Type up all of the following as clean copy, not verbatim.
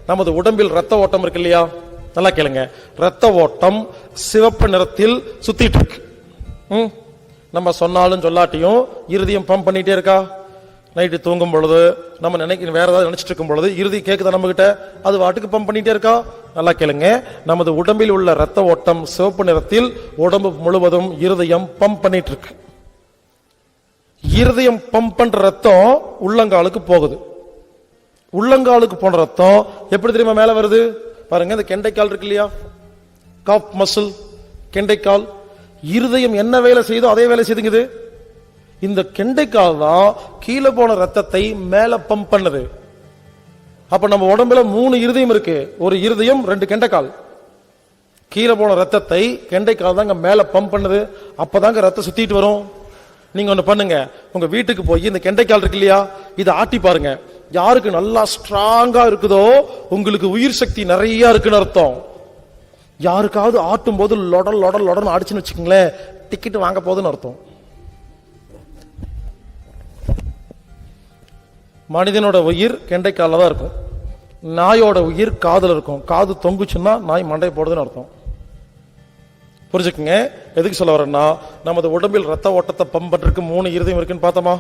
நமது உடம்பில் ரத்த ஓட்டம் இருக்கு இல்லையா, நல்லா கேளுங்க. ரத்த ஓட்டம் சிவப்பு நிறத்தில் சுத்திட்டு இருக்கு. நம்ம சொன்னாலும் சொல்லாட்டியும் இருதயம் பம்ப் பண்ணிட்டே இருக்கா. நைட்டு தூங்கும் பொழுது நம்ம வேற ஏதாவது நினைச்சிட்டு இருக்கும் பொழுது இறுதி கேக்குதா நம்ம கிட்ட, அது வாட்டுக்கு பம்ப் பண்ணிட்டே இருக்கா. நல்லா கேளுங்க, நமது உடம்பில் உள்ள ரத்த ஓட்டம் சிவப்பு நிறத்தில் உடம்பு முழுவதும் இருதயம் பம்ப் பண்ணிட்டு இருக்கு. இருதயம் பம்ப் பண்ற ரத்தம் உள்ளங்காலுக்கு போகுது. உள்ளங்காலுக்கு போன ரத்தம் எப்படி தெரியுமா மேல வருது பாருங்க. இந்த கெண்டைக்கால் இருக்கு இல்லையா, காப் மசில், கெண்டைக்கால். இருதயம் என்ன வேலை செய்தோ அதே வேலை செய்துங்குது. இந்த கெண்டைக்கால் தான் கீழே போன ரத்தத்தை மேல பம்ப் பண்ணுது. அப்ப நம்ம உடம்புல 3 இருதயம் இருக்கு. ஒரு இருதயம், 2 கெண்டைக்கால். கீழே போன ரத்தத்தை கெண்டைக்கால் தாங்க மேல பம்ப் பண்ணுது. அப்பதாங்க ரத்தம் சுத்திட்டு வரும். நீங்க ஒண்ணு பண்ணுங்க, உங்க வீட்டுக்கு போய் இந்த கெண்டைக்கால் இருக்கு இல்லையா, இதை ஆட்டி பாருங்க. யாருக்கு நல்லா ஸ்ட்ராங்கா இருக்குதோ உங்களுக்கு உயிர் சக்தி நிறைய இருக்குன்னு அர்த்தம். யாருக்காவது ஆட்டும் போது லொடல் லொடல் லொடல் அடிச்சுன்னு வச்சுக்கோங்களேன், டிக்கெட் வாங்க போகுதுன்னு அர்த்தம். மனிதனோட உயிர் கெண்டைக்கால தான் இருக்கும். நாயோட உயிர் காதுல இருக்கும். காது தொங்குச்சுன்னா நாய் மண்டை போடுதுன்னு அர்த்தம். புரிஞ்சுக்குங்க. எதுக்கு சொல்ல வரேன்னா, நமது உடம்பில் ரத்த ஓட்டத்தை பம்ப் பண்றதுக்கு 3 இருதயம் இருக்குன்னு பார்த்தோமா.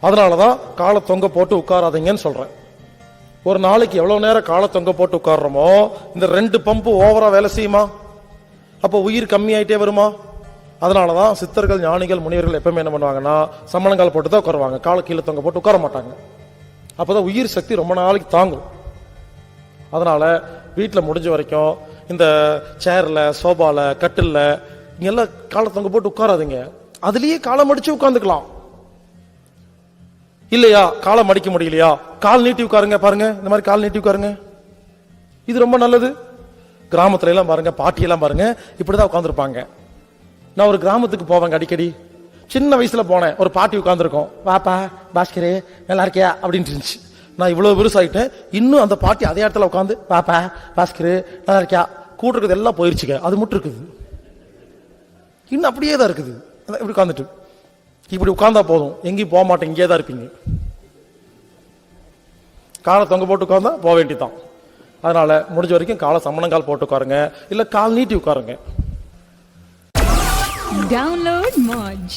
அதனாலதான் காலை தொங்க போட்டு உட்காராதீங்கன்னு சொல்றேன். ஒரு நாளைக்கு எவ்வளவு நேரம் காலை தொங்க போட்டு உட்கார்றோமோ இந்த 2 பம்பு ஓவரா வேலை செய்யுமா, அப்ப உயிர் கம்மியாயிட்டே வருமா. அதனாலதான் சித்தர்கள், ஞானிகள், முனிவர்கள் எப்பவுமே என்ன பண்ணுவாங்கன்னா சமணங்கால் போட்டு தான் உட்காருவாங்க. காலை கீழே தொங்க போட்டு உட்கார மாட்டாங்க. அப்பதான் உயிர் சக்தி ரொம்ப நாளைக்கு தாங்கும். அதனால வீட்டில் முடிஞ்ச வரைக்கும் இந்த சேர்ல, சோபால, கட்டில்ல இங்கெல்லாம் காலை தொங்க போட்டு உட்காராதுங்க. அதுலயே காலை மடிச்சு உட்கார்ந்துக்கலாம். இல்லையா காலை மடிக்க முடியலையா, கால் நீட்டி உட்காருங்க. பாருங்க, இந்த மாதிரி கால் நீட்டி உட்காருங்க. இது ரொம்ப நல்லது. கிராமத்துல எல்லாம் பாருங்க, பாட்டி எல்லாம் பாருங்க இப்படிதான் உட்கார்ந்துருப்பாங்க. நான் ஒரு கிராமத்துக்கு போவேங்க அடிக்கடி. சின்ன வயசுல போனேன், ஒரு பாட்டி உட்கார்ந்துருக்கோம். வாப்பா பாஸ்கரே நல்லா இருக்கியா அப்படின்னு இருந்துச்சு. நான் இவ்வளவு விருசாயிட்டேன், இன்னும் அந்த பாட்டி அதே இடத்துல உட்காந்து வாப்பா பாஸ்கரு நல்லா இருக்கியா. கூட்டுறது எல்லாம் போயிருச்சுங்க, அது மட்டும் இருக்குது. இன்னும் அப்படியே தான் இருக்குது. இப்படி உட்காந்துட்டு இப்படி உட்கார்ந்தா போதும், எங்கேயும் போக மாட்டேன், இங்கே தான் இருப்பீங்க. காலை தொங்க போட்டு உட்கார்ந்தா போக வேண்டியதான். அதனால முடிஞ்ச வரைக்கும் காலை சமணங்கால் போட்டு உட்காருங்க, இல்ல கால் நீட்டி உட்காருங்க. Download Moj.